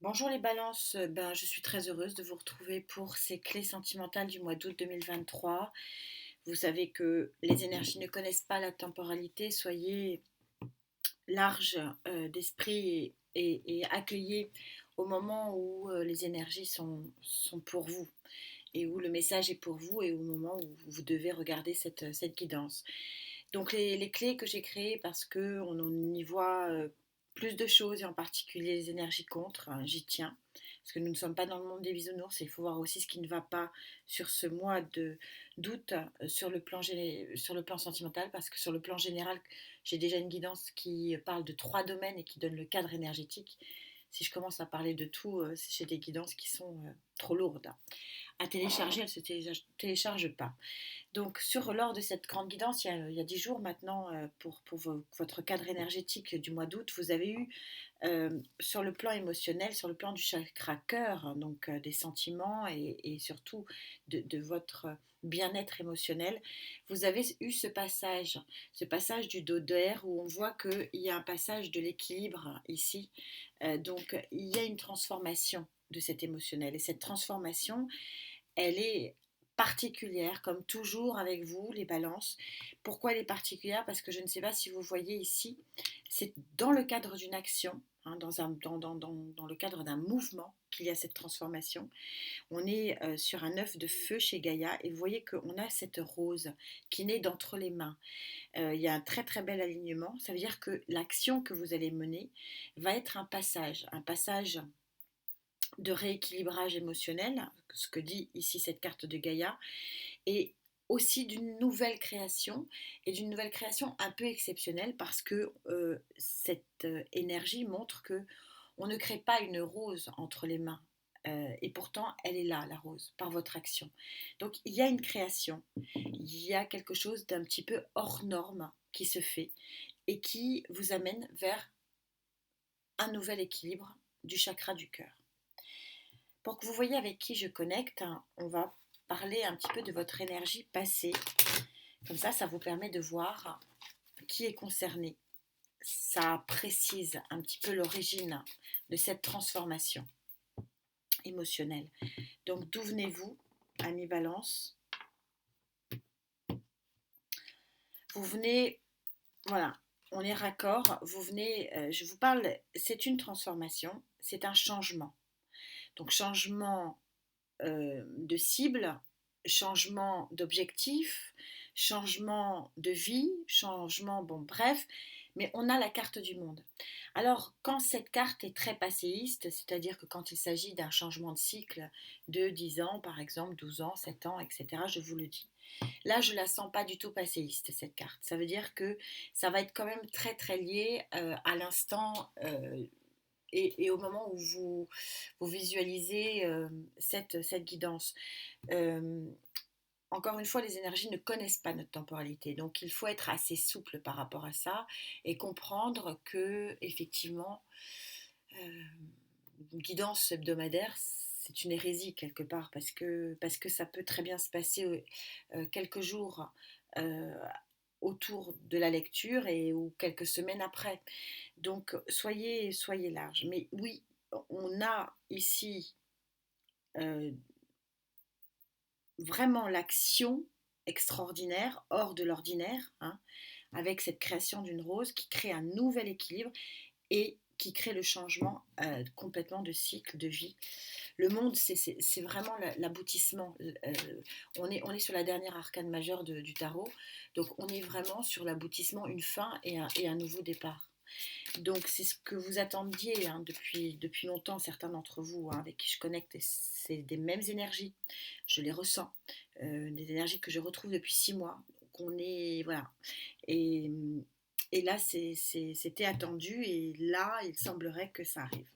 Bonjour les balances, je suis très heureuse de vous retrouver pour ces clés sentimentales du mois d'août 2023. Vous savez que les énergies ne connaissent pas la temporalité, soyez large d'esprit et accueillez au moment où les énergies sont pour vous et où le message est pour vous et au moment où vous devez regarder cette guidance. Donc les clés que j'ai créées parce qu'on y voit plus de choses et en particulier les énergies contre, hein, j'y tiens. Parce que nous ne sommes pas dans le monde des bisounours et il faut voir aussi ce qui ne va pas sur ce mois d'août sur le plan sentimental parce que sur le plan général, j'ai déjà une guidance qui parle de 3 domaines et qui donne le cadre énergétique. Si je commence à parler de tout, j'ai des guidances qui sont trop lourdes à télécharger, elles ne se téléchargent pas. Donc, lors de cette grande guidance, il y a 10 jours maintenant, pour votre cadre énergétique du mois d'août, vous avez eu, sur le plan émotionnel, sur le plan du chakra cœur, hein, donc des sentiments et surtout de votre bien-être émotionnel, vous avez eu ce passage du dos d'air où on voit qu'il y a un passage de l'équilibre ici. Donc, il y a une transformation de cet émotionnel. Et cette transformation, elle est particulière, comme toujours avec vous, les balances. Pourquoi elle est particulière? Parce que je ne sais pas si vous voyez ici, c'est dans le cadre d'une action, hein, dans le cadre d'un mouvement qu'il y a cette transformation. On est sur un œuf de feu chez Gaïa et vous voyez qu'on a cette rose qui naît d'entre les mains. Il y a un très très bel alignement. Ça veut dire que l'action que vous allez mener va être un passage de rééquilibrage émotionnel, ce que dit ici cette carte de Gaïa, et aussi d'une nouvelle création, et d'une nouvelle création un peu exceptionnelle parce que cette énergie montre que on ne crée pas une rose entre les mains. Et pourtant, elle est là, la rose, par votre action. Donc, il y a une création, il y a quelque chose d'un petit peu hors norme qui se fait et qui vous amène vers un nouvel équilibre du chakra du cœur. Pour que vous voyez avec qui je connecte, hein, on va parler un petit peu de votre énergie passée. Comme ça vous permet de voir qui est concerné. Ça précise un petit peu l'origine de cette transformation émotionnelle. Donc d'où venez-vous, Ami Balance? Vous venez, voilà, on est raccord, vous venez, je vous parle, c'est une transformation, c'est un changement. Donc changement de cible, changement d'objectif, changement de vie, changement, bon bref, mais on a la carte du monde. Alors quand cette carte est très passéiste, c'est-à-dire que quand il s'agit d'un changement de cycle de 10 ans par exemple, 12 ans, 7 ans, etc., je vous le dis. Là, je la sens pas du tout passéiste, cette carte. Ça veut dire que ça va être quand même très très lié à l'instant et au moment où vous visualisez cette guidance. Euh, Encore une fois, les énergies ne connaissent pas notre temporalité, donc il faut être assez souple par rapport à ça et comprendre que effectivement, euh, une guidance hebdomadaire, c'est une hérésie quelque part parce que ça peut très bien se passer quelques jours euh, autour de la lecture et ou quelques semaines après. Donc soyez large. Mais oui, on a ici euh, vraiment l'action extraordinaire, hors de l'ordinaire, hein, avec cette création d'une rose qui crée un nouvel équilibre et qui crée le changement complètement de cycle de vie. Le monde, c'est vraiment l'aboutissement. On est sur la dernière arcane majeure du tarot, donc on est vraiment sur l'aboutissement, une fin et un nouveau départ. Donc c'est ce que vous attendiez hein, depuis longtemps, certains d'entre vous hein, avec qui je connecte, c'est des mêmes énergies, je les ressens, des énergies que je retrouve depuis 6 mois. Qu'on est, voilà. Et, et là, c'était attendu et là, il semblerait que ça arrive.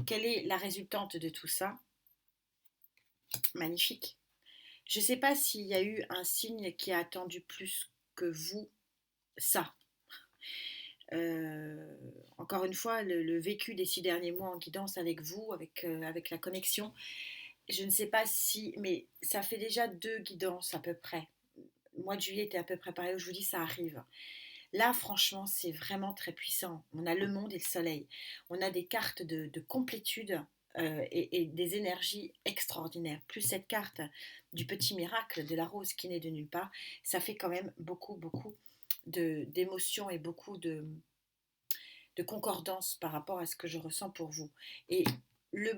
Quelle est la résultante de tout ça? Magnifique. Je ne sais pas s'il y a eu un signe qui a attendu plus que vous ça. Euh, Encore une fois, le vécu des 6 derniers mois en guidance avec vous, avec la connexion, je ne sais pas si, mais ça fait déjà 2 guidances à peu près. Le mois de juillet était à peu près pareil, où je vous dis ça arrive. Là, franchement, c'est vraiment très puissant. On a le monde et le soleil. On a des cartes de complétude et des énergies extraordinaires. Plus cette carte du petit miracle de la rose qui naît de nulle part, ça fait quand même beaucoup, beaucoup d'émotions et beaucoup de concordance par rapport à ce que je ressens pour vous. Et le,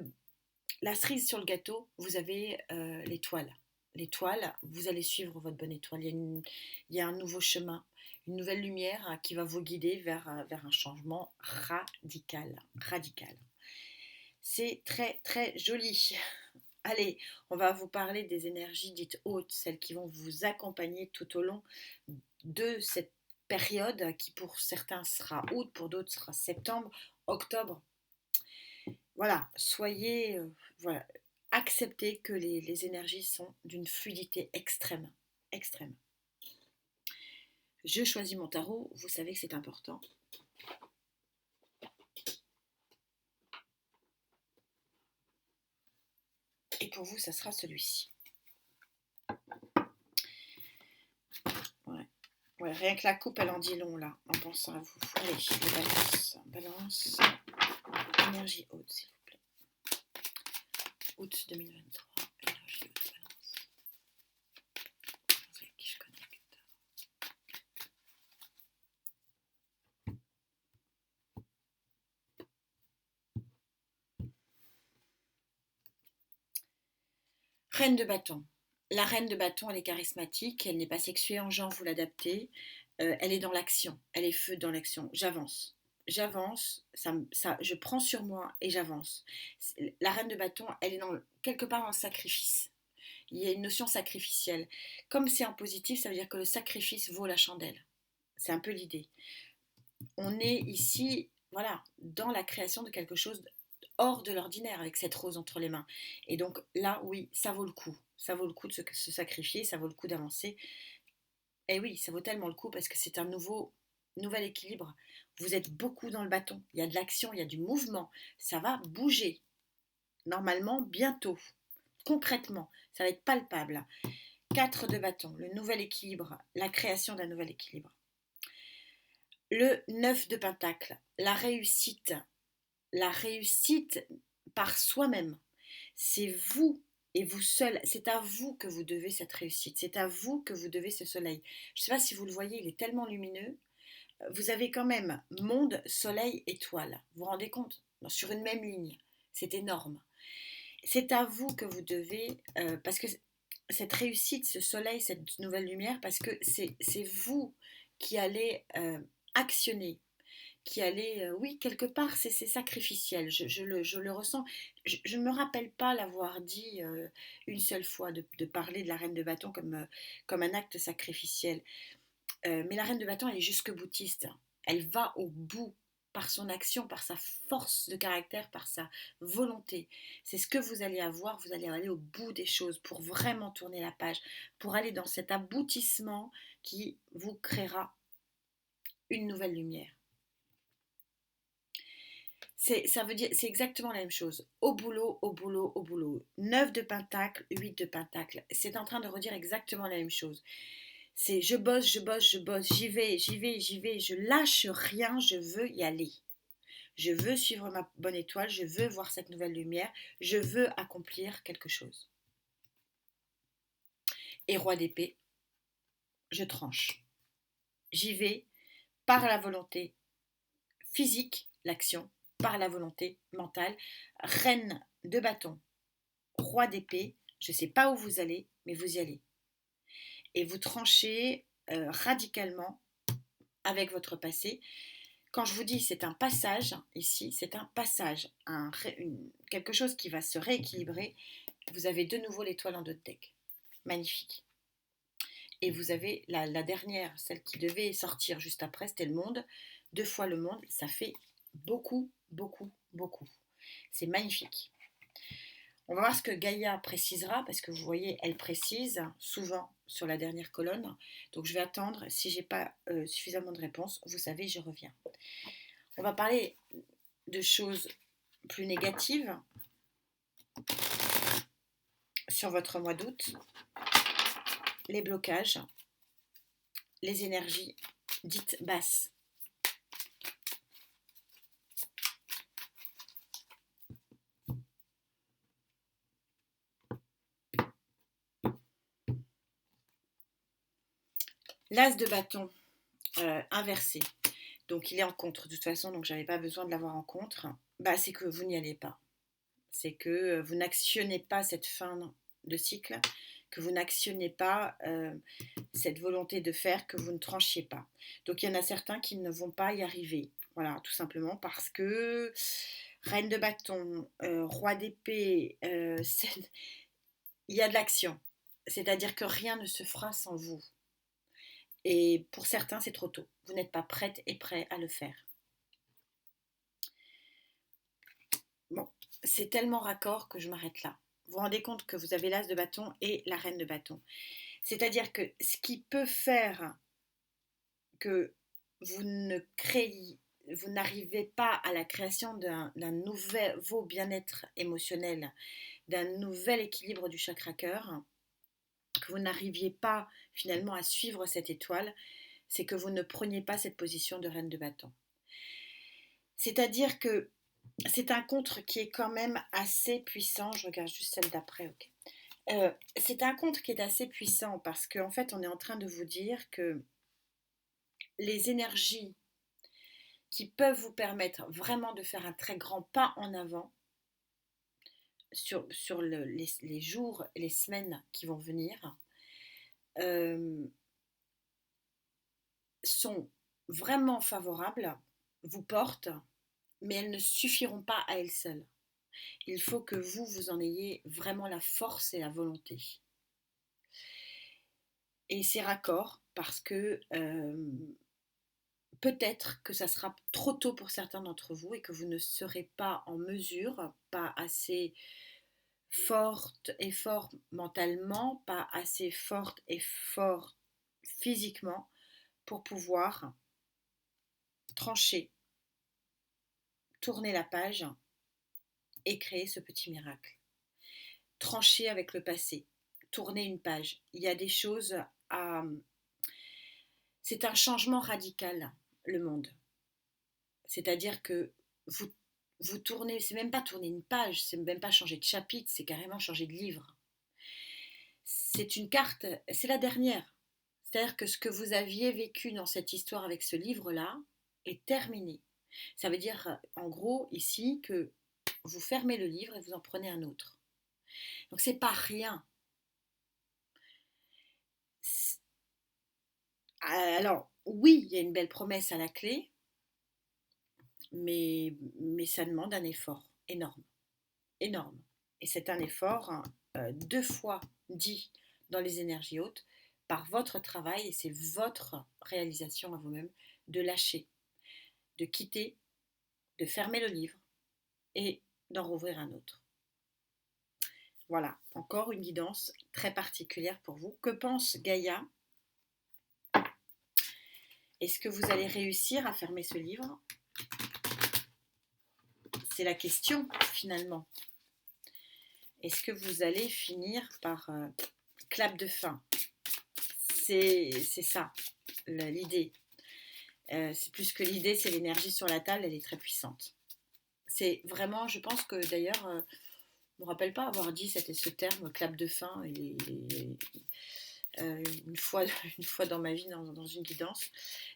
la cerise sur le gâteau, vous avez l'étoile. L'étoile, vous allez suivre votre bonne étoile. Il y a un nouveau chemin, une nouvelle lumière qui va vous guider vers un changement radical. Radical. C'est très très joli. Allez, on va vous parler des énergies dites hautes, celles qui vont vous accompagner tout au long de cette période qui pour certains sera août, pour d'autres sera septembre, octobre. Voilà, soyez, voilà, acceptez que les énergies sont d'une fluidité extrême, extrême. Je choisis mon tarot, vous savez que c'est important. Et pour vous, ça sera celui-ci. Ouais. Ouais, rien que la coupe, elle en dit long là, en pensant à vous. Allez, les balances. Balance. Énergie haute, s'il vous plaît. Août 2023. Énergie haute, balance. Avec qui je connecte. Reine de bâton. La reine de bâton, elle est charismatique, elle n'est pas sexuée en genre, vous l'adaptez. Elle est dans l'action, elle est feu dans l'action. J'avance. J'avance, je prends sur moi et j'avance. La reine de bâton, elle est quelque part dans le sacrifice. Il y a une notion sacrificielle. Comme c'est en positif, ça veut dire que le sacrifice vaut la chandelle. C'est un peu l'idée. On est ici, voilà, dans la création de quelque chose hors de l'ordinaire avec cette rose entre les mains. Et donc là, oui, ça vaut le coup. Ça vaut le coup de se sacrifier, ça vaut le coup d'avancer. Et oui, ça vaut tellement le coup parce que c'est un nouvel équilibre. Vous êtes beaucoup dans le bâton. Il y a de l'action, il y a du mouvement. Ça va bouger. Normalement, bientôt. Concrètement, ça va être palpable. 4 de bâton, le nouvel équilibre, la création d'un nouvel équilibre. Le 9 de pentacle, la réussite. La réussite par soi-même. C'est vous et vous seul. C'est à vous que vous devez cette réussite. C'est à vous que vous devez ce soleil. Je ne sais pas si vous le voyez, il est tellement lumineux. Vous avez quand même monde, soleil, étoile. Vous vous rendez compte? Sur une même ligne. C'est énorme. C'est à vous que vous devez, parce que cette réussite, ce soleil, cette nouvelle lumière, parce que c'est vous qui allez actionner, qui allait, oui, quelque part, c'est sacrificiel, je le ressens. Je ne me rappelle pas l'avoir dit une seule fois, de parler de la reine de bâton comme un acte sacrificiel. Mais la reine de bâton, elle est jusque boutiste. Elle va au bout par son action, par sa force de caractère, par sa volonté. C'est ce que vous allez avoir, vous allez aller au bout des choses pour vraiment tourner la page, pour aller dans cet aboutissement qui vous créera une nouvelle lumière. Ça veut dire, c'est exactement la même chose. Au boulot, au boulot, au boulot. 9 de pentacle, 8 de pentacle. C'est en train de redire exactement la même chose. C'est je bosse, je bosse, je bosse, j'y vais, j'y vais, j'y vais, je lâche rien, je veux y aller. Je veux suivre ma bonne étoile, je veux voir cette nouvelle lumière, je veux accomplir quelque chose. Et roi d'épée, je tranche. J'y vais par la volonté physique, l'action, par la volonté mentale. Reine de bâton, roi d'épée, je ne sais pas où vous allez, mais vous y allez. Et vous tranchez radicalement avec votre passé. Quand je vous dis c'est un passage, ici, c'est un passage, quelque chose qui va se rééquilibrer. Vous avez de nouveau l'étoile en dos de deck. Magnifique. Et vous avez la dernière, celle qui devait sortir juste après, c'était le monde. 2 fois le monde, ça fait beaucoup, beaucoup, beaucoup. C'est magnifique. On va voir ce que Gaïa précisera, parce que vous voyez, elle précise souvent sur la dernière colonne. Donc je vais attendre. Si je n'ai pas suffisamment de réponses, vous savez, je reviens. On va parler de choses plus négatives sur votre mois d'août. Les blocages, les énergies dite basse. L'as de bâton inversé. Donc il est en contre de toute façon, donc j'avais pas besoin de l'avoir en contre. Bah, c'est que vous n'y allez pas. C'est que vous n'actionnez pas cette fin de cycle, que vous n'actionnez pas cette volonté de faire, que vous ne tranchiez pas. Donc il y en a certains qui ne vont pas y arriver. Voilà, tout simplement parce que reine de bâton, roi d'épée, il y a de l'action. C'est-à-dire que rien ne se fera sans vous. Et pour certains, c'est trop tôt. Vous n'êtes pas prête et prêt à le faire. Bon, c'est tellement raccord que je m'arrête là. Vous vous rendez compte que vous avez l'as de bâton et la reine de bâton. C'est-à-dire que ce qui peut faire que vous ne créez, vous n'arrivez pas à la création d'un nouveau bien-être émotionnel, d'un nouvel équilibre du chakra cœur, que vous n'arriviez pas finalement à suivre cette étoile, c'est que vous ne preniez pas cette position de reine de bâton. C'est-à-dire que c'est un contre qui est quand même assez puissant. Je regarde juste celle d'après, ok. C'est un contre qui est assez puissant parce qu'en fait, on est en train de vous dire que les énergies qui peuvent vous permettre vraiment de faire un très grand pas en avant sur les jours et les semaines qui vont venir euh, sont vraiment favorables, vous portent, mais elles ne suffiront pas à elles seules. Il faut que vous en ayez vraiment la force et la volonté. Et c'est raccord parce que peut-être que ça sera trop tôt pour certains d'entre vous et que vous ne serez pas en mesure, pas assez forte et fort mentalement, pas assez forte et fort physiquement pour pouvoir trancher, tourner la page et créer ce petit miracle. Trancher avec le passé, tourner une page. Il y a des choses à... C'est un changement radical, le monde. C'est-à-dire que vous tournez, c'est même pas tourner une page, c'est même pas changer de chapitre, c'est carrément changer de livre. C'est une carte, c'est la dernière. C'est-à-dire que ce que vous aviez vécu dans cette histoire avec ce livre-là est terminé. Ça veut dire, en gros, ici, que vous fermez le livre et vous en prenez un autre. Donc c'est pas rien. Alors, oui, il y a une belle promesse à la clé, mais ça demande un effort énorme. Énorme. Et c'est un effort deux fois dit dans les énergies hautes par votre travail et c'est votre réalisation à vous-même de lâcher, de quitter, de fermer le livre et d'en rouvrir un autre. Voilà, encore une guidance très particulière pour vous. Que pense Gaïa? Est-ce que vous allez réussir à fermer ce livre? C'est la question finalement. Est-ce que vous allez finir par clap de fin? C'est ça, l'idée. C'est plus que l'idée, c'est l'énergie sur la table, elle est très puissante. C'est vraiment, je pense que d'ailleurs, je ne me rappelle pas avoir dit ce terme clap de fin une fois dans ma vie dans une guidance.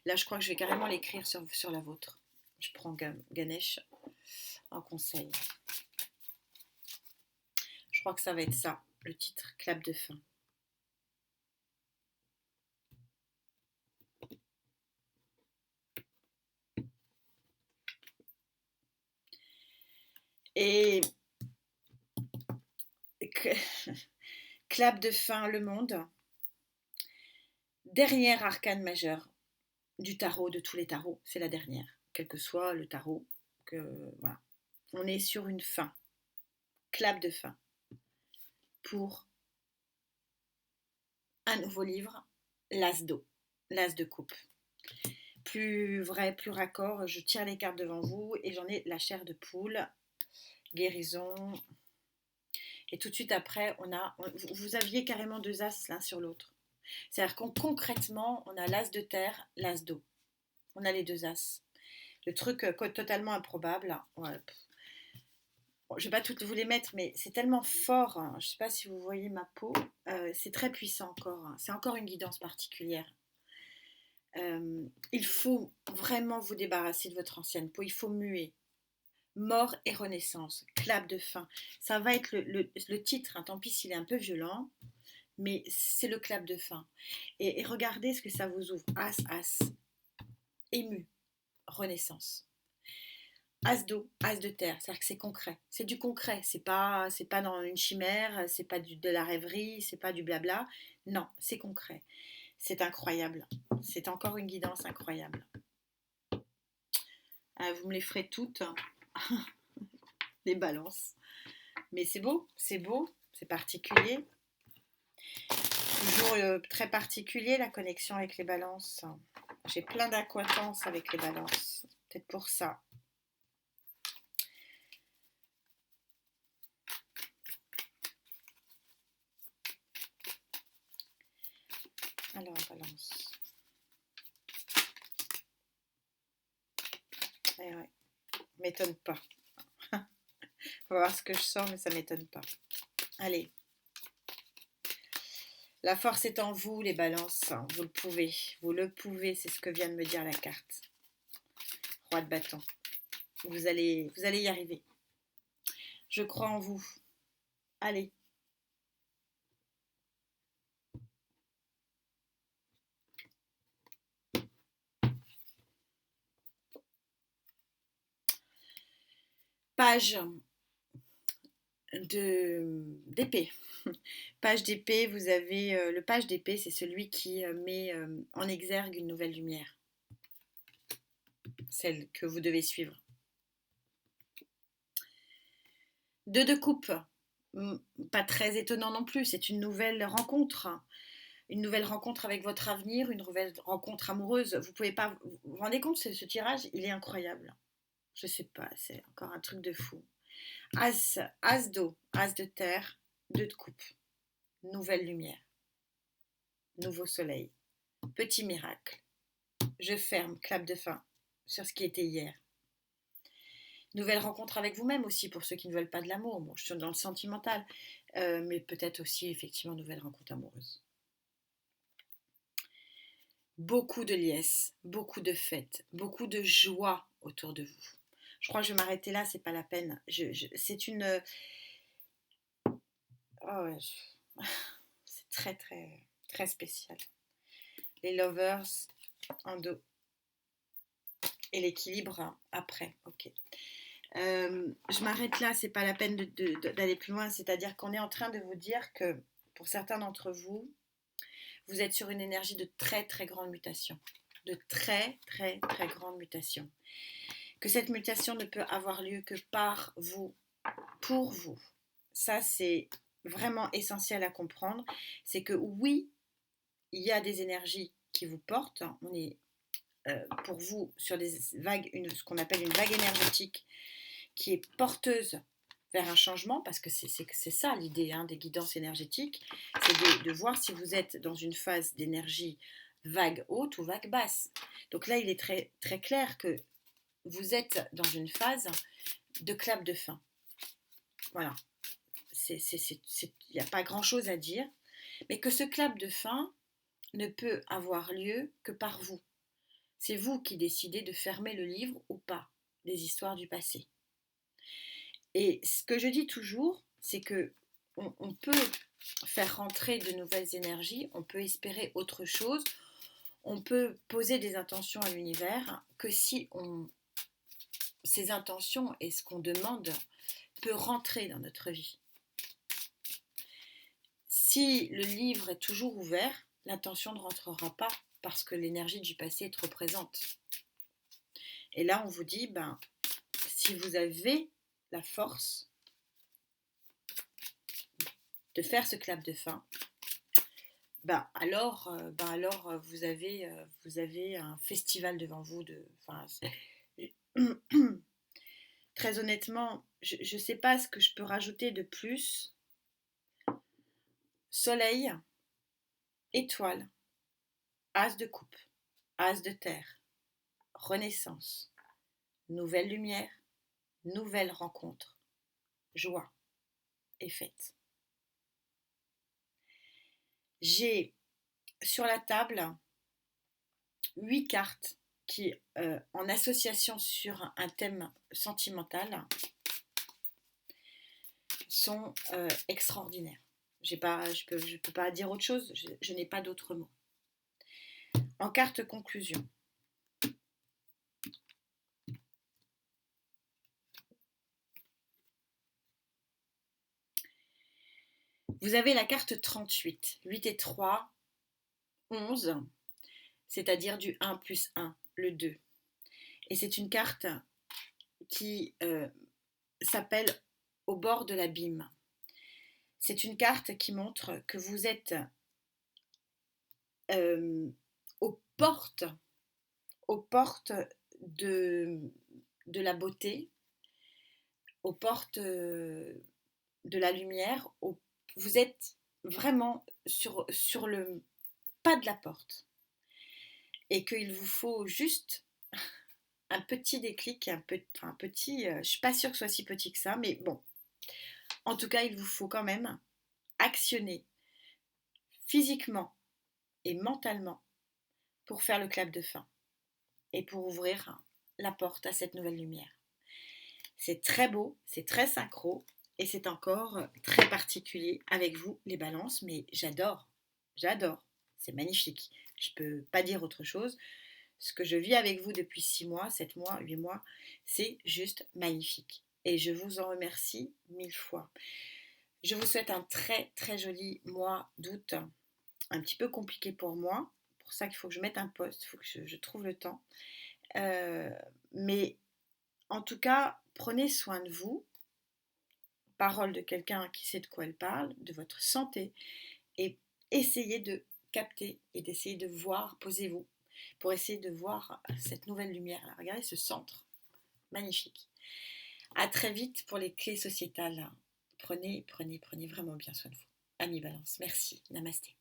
Là, je crois que je vais carrément l'écrire sur la vôtre. Je prends Ganesh en conseil. Je crois que ça va être ça, le titre, clap de fin. Et clap de fin, le monde. Dernière arcane majeure du tarot, de tous les tarots, c'est la dernière, quel que soit le tarot. Voilà. On est sur une fin, clap de fin, pour un nouveau livre, l'as d'eau, l'as de coupe. Plus vrai, plus raccord, je tire les cartes devant vous et j'en ai la chair de poule, guérison. Et tout de suite après, vous aviez carrément deux as l'un sur l'autre. C'est-à-dire qu'on concrètement, on a l'as de terre, l'as d'eau. On a les deux as. Le truc totalement improbable. Ouais. Bon, je ne vais pas toutes vous les mettre, mais c'est tellement fort, hein. Je ne sais pas si vous voyez ma peau. C'est très puissant encore, hein. C'est encore une guidance particulière. Il faut vraiment vous débarrasser de votre ancienne peau. Il faut muer. Mort et renaissance. Clap de fin. Ça va être le titre, hein. Tant pis s'il est un peu violent, mais c'est le clap de fin. Et regardez ce que ça vous ouvre. As, as. Ému. Renaissance. As d'eau, as de terre, c'est-à-dire que c'est concret, c'est du concret, c'est pas dans une chimère, c'est pas de la rêverie, c'est pas du blabla, non, c'est concret, c'est incroyable, c'est encore une guidance incroyable. Vous me les ferez toutes, les balances, mais c'est beau, c'est particulier, toujours très particulier la connexion avec les balances, j'ai plein d'acquaintances avec les balances, peut-être pour ça. Alors, balance. Eh ouais, m'étonne pas. On va voir ce que je sors, mais ça m'étonne pas. Allez. La force est en vous, les balances. Vous le pouvez. Vous le pouvez, c'est ce que vient de me dire la carte. Roi de bâton. Vous allez y arriver. Je crois en vous. Allez. Page d'épée. Page d'épée, vous avez le page d'épée, c'est celui qui met en exergue une nouvelle lumière. Celle que vous devez suivre. Deux de coupe. Pas très étonnant non plus, c'est une nouvelle rencontre. Une nouvelle rencontre avec votre avenir, une nouvelle rencontre amoureuse. Vous pouvez pas vous rendez compte, ce tirage, il est incroyable. Je sais pas, c'est encore un truc de fou. As d'eau, as de terre, deux de coupe. Nouvelle lumière, nouveau soleil, petit miracle. Je ferme, clap de fin sur ce qui était hier. Nouvelle rencontre avec vous-même aussi pour ceux qui ne veulent pas de l'amour. Bon, je suis dans le sentimental, mais peut-être aussi effectivement nouvelle rencontre amoureuse. Beaucoup de liesse, beaucoup de fêtes, beaucoup de joie autour de vous. Je crois que je vais m'arrêter là, c'est pas la peine. C'est une. Oh ouais, c'est très très très spécial. Les lovers en dos et l'équilibre après. Ok. Je m'arrête là, c'est pas la peine d'aller plus loin. C'est-à-dire qu'on est en train de vous dire que pour certains d'entre vous, vous êtes sur une énergie de très très grande mutation, de très très très grande mutation. Que cette mutation ne peut avoir lieu que par vous, pour vous. Ça, c'est vraiment essentiel à comprendre. C'est que oui, il y a des énergies qui vous portent. On est pour vous sur des vagues, ce qu'on appelle une vague énergétique qui est porteuse vers un changement, parce que c'est ça l'idée des guidances énergétiques, c'est de voir si vous êtes dans une phase d'énergie vague haute ou vague basse. Donc là, il est très, très clair que vous êtes dans une phase de clap de fin. Voilà. Il n'y a pas grand-chose à dire, mais que ce clap de fin ne peut avoir lieu que par vous. C'est vous qui décidez de fermer le livre ou pas des histoires du passé. Et ce que je dis toujours, c'est que on peut faire rentrer de nouvelles énergies, on peut espérer autre chose, on peut poser des intentions à l'univers que si ces intentions et ce qu'on demande peut rentrer dans notre vie. Si le livre est toujours ouvert, l'intention ne rentrera pas parce que l'énergie du passé est trop présente. Et là, on vous dit, si vous avez la force de faire ce clap de fin, alors vous avez un festival devant vous. Très honnêtement, je ne sais pas ce que je peux rajouter de plus. Soleil, étoile, as de coupe, as de terre, renaissance, nouvelle lumière, nouvelle rencontre, joie et fête. J'ai sur la table 8 cartes qui, en association sur un thème sentimental, sont extraordinaires. Je ne peux pas dire autre chose, je n'ai pas d'autres mots. En carte conclusion, vous avez la carte 38, 8 et 3, 11, c'est-à-dire du 1 plus 1, le 2. Et c'est une carte qui s'appelle au bord de l'abîme. C'est une carte qui montre que vous êtes aux portes de la beauté, aux portes de la lumière. Vous êtes vraiment sur le pas de la porte. Et qu'il vous faut juste un petit déclic, un petit, je ne suis pas sûre que ce soit si petit que ça, mais bon. En tout cas, il vous faut quand même actionner physiquement et mentalement pour faire le clap de fin et pour ouvrir la porte à cette nouvelle lumière. C'est très beau, c'est très synchro et c'est encore très particulier avec vous les balances, mais j'adore, c'est magnifique. Je ne peux pas dire autre chose. Ce que je vis avec vous depuis 6 mois, 7 mois, 8 mois, c'est juste magnifique. Et je vous en remercie 1000 fois. Je vous souhaite un très très joli mois d'août, un petit peu compliqué pour moi. Pour ça qu'il faut que je mette un post, il faut que je trouve le temps. Mais en tout cas, prenez soin de vous. Parole de quelqu'un qui sait de quoi elle parle, de votre santé. Et essayez de capter et d'essayer de voir, posez-vous, pour essayer de voir cette nouvelle lumière là. Regardez ce centre, magnifique. À très vite pour les clés sociétales. Prenez vraiment bien soin de vous. Amis Balance, merci. Namasté.